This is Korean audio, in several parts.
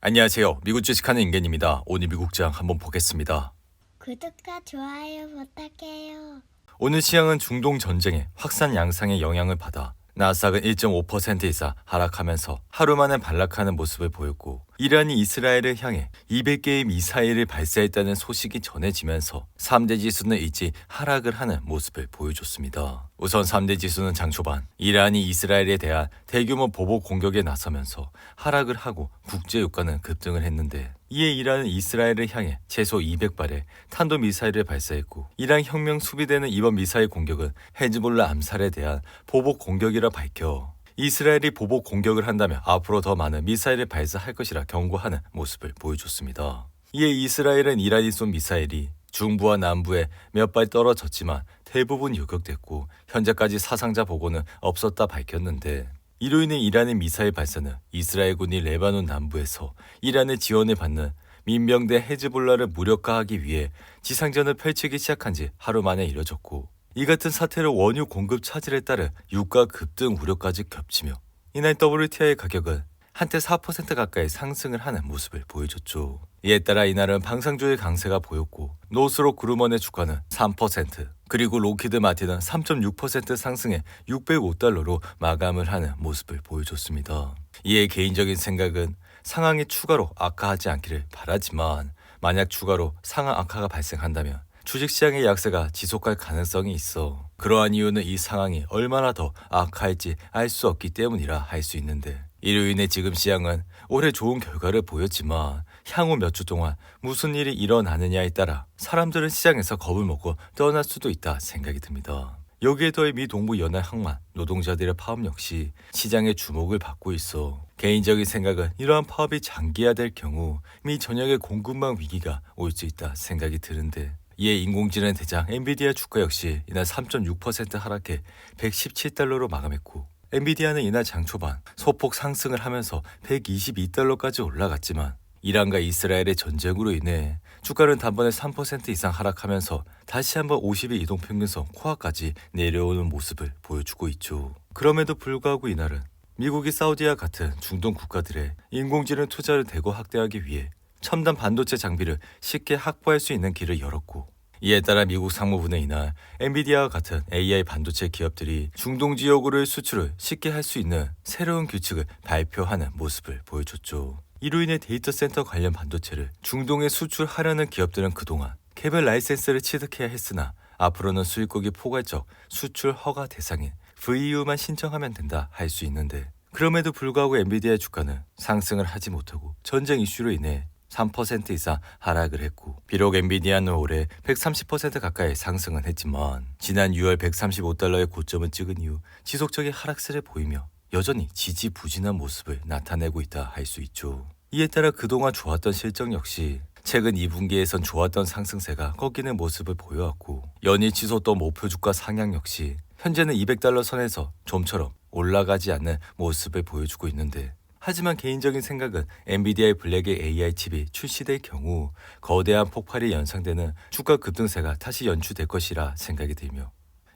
안녕하세요. 미국 주식하는 인겐입니다. 오늘 미국장 한번 보겠습니다. 구독과 좋아요 부탁해요. 오늘 시장은 중동 전쟁의 확산 양상의 영향을 받아 나스닥은 1.5% 이상 하락하면서 하루 만에 반락하는 모습을 보였고, 이란이 이스라엘을 향해 200개의 미사일을 발사했다는 소식이 전해지면서 3대 지수는 일찍 하락을 하는 모습을 보여줬습니다. 우선 3대 지수는 장 초반 이란이 이스라엘에 대한 대규모 보복 공격에 나서면서 하락을 하고 국제 유가는 급등을 했는데, 이에 이란은 이스라엘을 향해 최소 200발의 탄도미사일을 발사했고, 이란 혁명 수비대는 이번 미사일 공격은 헤즈볼라 암살에 대한 보복 공격이라 밝혀 이스라엘이 보복 공격을 한다면 앞으로 더 많은 미사일을 발사할 것이라 경고하는 모습을 보여줬습니다. 이에 이스라엘은 이란이 쏜 미사일이 중부와 남부에 몇 발 떨어졌지만 대부분 요격됐고 현재까지 사상자 보고는 없었다 밝혔는데, 이로 인해 이란의 미사일 발사는 이스라엘군이 레바논 남부에서 이란의 지원을 받는 민병대 헤즈볼라를 무력화하기 위해 지상전을 펼치기 시작한 지 하루 만에 이뤄졌고, 이 같은 사태로 원유 공급 차질에 따른 유가 급등 우려까지 겹치며 이날 WTI 가격은 한때 4% 가까이 상승을 하는 모습을 보여줬죠. 이에 따라 이날은 방산주의 강세가 보였고, 노스록 그루먼의 주가는 3%, 그리고 로키드 마틴은 3.6% 상승해 605달러로 마감을 하는 모습을 보여줬습니다. 이에 개인적인 생각은 상황이 추가로 악화하지 않기를 바라지만, 만약 추가로 상황 악화가 발생한다면 주식시장의 약세가 지속할 가능성이 있어 그러한 이유는 이 상황이 얼마나 더 악화할지 알 수 없기 때문이라 할 수 있는데, 이로 인해 지금 시장은 올해 좋은 결과를 보였지만 향후 몇 주 동안 무슨 일이 일어나느냐에 따라 사람들은 시장에서 겁을 먹고 떠날 수도 있다 생각이 듭니다. 여기에 더해 미 동부 연합 항만 노동자들의 파업 역시 시장의 주목을 받고 있어 개인적인 생각은 이러한 파업이 장기화될 경우 미 전역의 공급망 위기가 올 수 있다 생각이 드는데, 이에 인공지능 대장 엔비디아 주가 역시 이날 3.6% 하락해 117달러로 마감했고, 엔비디아는 이날 장 초반 소폭 상승을 하면서 122달러까지 올라갔지만 이란과 이스라엘의 전쟁으로 인해 주가는 단번에 3% 이상 하락하면서 다시 한번 50일 이동평균선 코아까지 내려오는 모습을 보여주고 있죠. 그럼에도 불구하고 이날은 미국이 사우디와 같은 중동 국가들의 인공지능 투자를 대거 확대하기 위해 첨단 반도체 장비를 쉽게 확보할 수 있는 길을 열었고, 이에 따라 미국 상무부는 이날 엔비디아와 같은 AI 반도체 기업들이 중동 지역으로의 수출을 쉽게 할 수 있는 새로운 규칙을 발표하는 모습을 보여줬죠. 이로 인해 데이터 센터 관련 반도체를 중동에 수출하려는 기업들은 그동안 개별 라이센스를 취득해야 했으나 앞으로는 수입국이 포괄적 수출 허가 대상인 VEU만 신청하면 된다 할 수 있는데, 그럼에도 불구하고 엔비디아의 주가는 상승을 하지 못하고 전쟁 이슈로 인해 3% 이상 하락을 했고, 비록 엔비디아는 올해 130% 가까이 상승은 했지만 지난 6월 135달러의 고점을 찍은 이후 지속적인 하락세를 보이며 여전히 지지부진한 모습을 나타내고 있다 할 수 있죠. 이에 따라 그동안 좋았던 실적 역시 최근 2분기에선 좋았던 상승세가 꺾이는 모습을 보여왔고, 연일 치솟던 목표 주가 상향 역시 현재는 200달러 선에서 좀처럼 올라가지 않는 모습을 보여주고 있는데, 하지만 개인적인 생각은 엔비디아의 블랙의 AI 칩이 출시될 경우 거대한 폭발이 연상되는 주가 급등세가 다시 연출될 것이라 생각이 들며,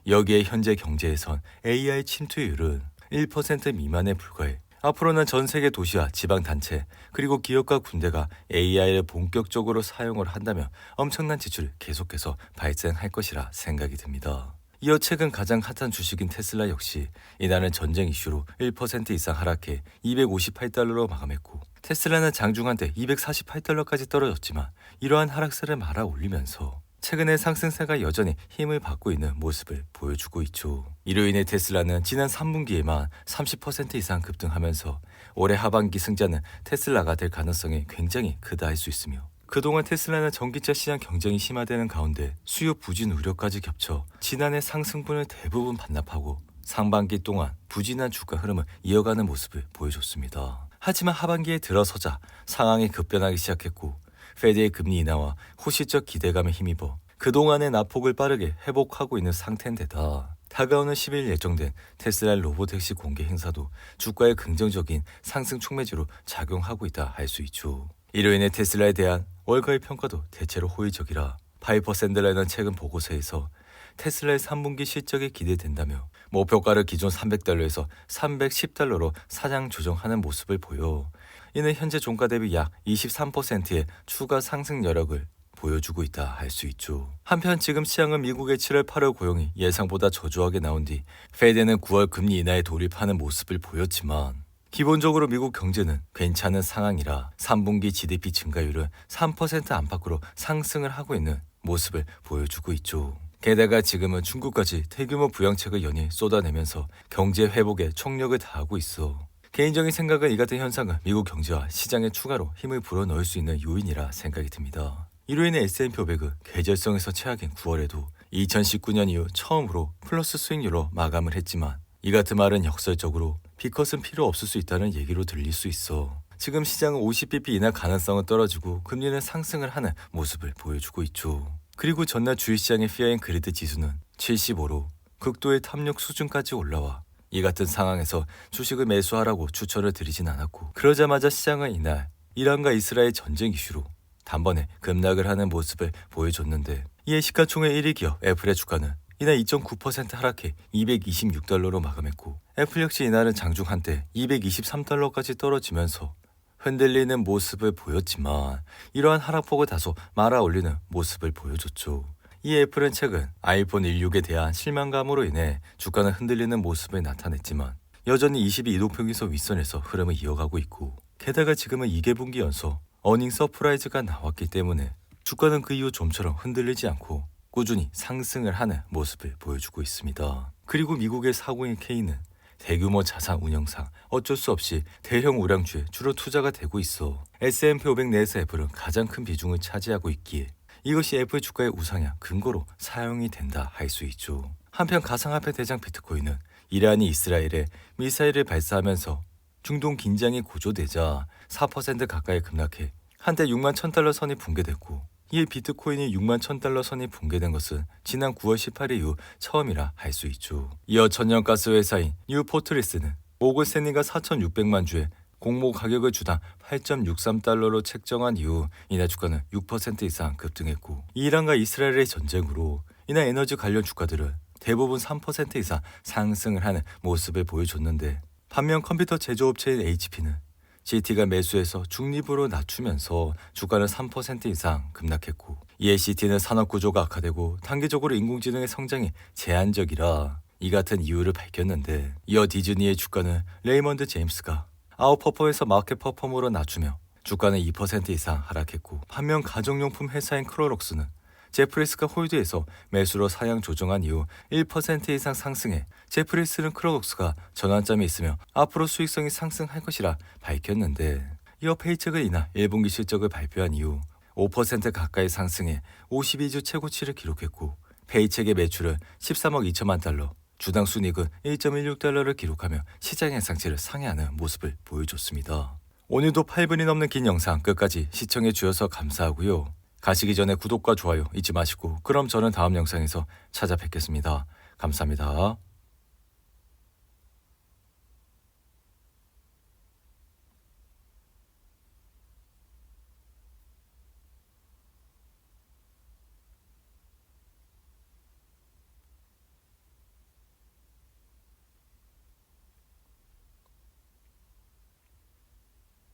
여기에 현재 경제에선 AI 침투율은 1% 미만에 불과해 앞으로는 전 세계 도시와 지방단체 그리고 기업과 군대가 AI를 본격적으로 사용을 한다면 엄청난 지출이 계속해서 발생할 것이라 생각이 듭니다. 이어 최근 가장 핫한 주식인 테슬라 역시 이날은 전쟁 이슈로 1% 이상 하락해 258달러로 마감했고, 테슬라는 장중 한때 248달러까지 떨어졌지만 이러한 하락세를 말아 올리면서 최근의 상승세가 여전히 힘을 받고 있는 모습을 보여주고 있죠. 이로 인해 테슬라는 지난 3분기에만 30% 이상 급등하면서 올해 하반기 승자는 테슬라가 될 가능성이 굉장히 크다 할 수 있으며, 그동안 테슬라는 전기차 시장 경쟁이 심화되는 가운데 수요 부진 우려까지 겹쳐 지난해 상승분을 대부분 반납하고 상반기 동안 부진한 주가 흐름을 이어가는 모습을 보여줬습니다. 하지만 하반기에 들어서자 상황이 급변하기 시작했고, 페드의 금리 인하와 호시적 기대감에 힘입어 그동안의 낙폭을 빠르게 회복하고 있는 상태인데다 다가오는 10일 예정된 테슬라 로보택시 공개 행사도 주가에 긍정적인 상승 촉매제로 작용하고 있다 할 수 있죠. 이로 인해 테슬라에 대한 월가의 평가도 대체로 호의적이라 파이퍼 샌들러는 최근 보고서에서 테슬라의 3분기 실적이 기대된다며 목표가를 기존 $300에서 $310로 사장 조정하는 모습을 보여 이는 현재 종가 대비 약 23%의 추가 상승 여력을 보여주고 있다 할 수 있죠. 한편 지금 시장은 미국의 7월 8월 고용이 예상보다 저조하게 나온 뒤 페드는 9월 금리 인하에 돌입하는 모습을 보였지만 기본적으로 미국 경제는 괜찮은 상황이라 3분기 GDP 증가율은 3% 안팎으로 상승을 하고 있는 모습을 보여주고 있죠. 게다가 지금은 중국까지 대규모 부양책을 연일 쏟아내면서 경제 회복에 총력을 다하고 있어. 개인적인 생각은 이 같은 현상은 미국 경제와 시장에 추가로 힘을 불어넣을 수 있는 요인이라 생각이 듭니다. 이로 인해 S&P 500은 계절성에서 최악인 9월에도 2019년 이후 처음으로 플러스 수익률로 마감을 했지만 이 같은 말은 역설적으로 B컷은 필요 없을 수 있다는 얘기로 들릴 수 있어. 지금 시장은 50bp 인하 가능성은 떨어지고 금리는 상승을 하는 모습을 보여주고 있죠. 그리고 전날 주식시장의 피어앤그리드 지수는 75로 극도의 탐욕 수준까지 올라와 이 같은 상황에서 주식을 매수하라고 추천을 드리진 않았고 그러자마자 시장은 이날 이란과 이스라엘 전쟁 이슈로 단번에 급락을 하는 모습을 보여줬는데 이에 시가총액 1위 기업 애플의 주가는 이날 2.9% 하락해 $226로 마감했고 애플 역시 이날은 장중 한때 $223까지 떨어지면서 흔들리는 모습을 보였지만 이러한 하락폭을 다소 말아올리는 모습을 보여줬죠. 이 애플은 최근 아이폰 16에 대한 실망감으로 인해 주가는 흔들리는 모습을 나타냈지만 여전히 22이동평균선 윗선에서 흐름을 이어가고 있고 게다가 지금은 2개분기 연속 어닝 서프라이즈가 나왔기 때문에 주가는 그 이후 좀처럼 흔들리지 않고 꾸준히 상승을 하는 모습을 보여주고 있습니다. 그리고 미국의 401k는 대규모 자산 운영상 어쩔 수 없이 대형 우량주에 주로 투자가 되고 있어. S&P 500 내에서 애플은 가장 큰 비중을 차지하고 있기에 이것이 애플 주가의 우상향 근거로 사용이 된다 할 수 있죠. 한편 가상화폐 대장 비트코인은 이란이 이스라엘에 미사일을 발사하면서 중동 긴장이 고조되자 4% 가까이 급락해 한때 6만 1000달러 선이 붕괴됐고 이에 비트코인이 6만 1000달러 선이 붕괴된 것은 지난 9월 18일 이후 처음이라 할 수 있죠. 이어 천연가스 회사인 뉴포트리스는 모건 스탠리가 4,600만 주의 공모 가격을 주당 8.63달러로 책정한 이후 이날 주가는 6% 이상 급등했고 이란과 이스라엘의 전쟁으로 이날 에너지 관련 주가들은 대부분 3% 이상 상승을 하는 모습을 보여줬는데 반면 컴퓨터 제조업체인 HP는 CT가 매수해서 중립으로 낮추면서 주가는 3% 이상 급락했고 이에 CT는 산업구조가 악화되고 단기적으로 인공지능의 성장이 제한적이라 이 같은 이유를 밝혔는데 이어 디즈니의 주가는 레이먼드 제임스가 아웃퍼폼에서 마켓 퍼폼으로 낮추며 주가는 2% 이상 하락했고 반면 가정용품 회사인 크로록스는 제프리스가 홀드해서 매수로 사양 조정한 이후 1% 이상 상승해 제프리스는 크로록스가 전환점이 있으며 앞으로 수익성이 상승할 것이라 밝혔는데 이어 페이첵은 이날 1분기 실적을 발표한 이후 5% 가까이 상승해 52주 최고치를 기록했고 페이첵의 매출은 13억 2천만 달러, 주당 순이익은 1.16달러를 기록하며 시장 예상치를 상회하는 모습을 보여줬습니다. 오늘도 8분이 넘는 긴 영상 끝까지 시청해 주셔서 감사하고요. 가시기 전에 구독과 좋아요 잊지 마시고 그럼 저는 다음 영상에서 찾아뵙겠습니다. 감사합니다.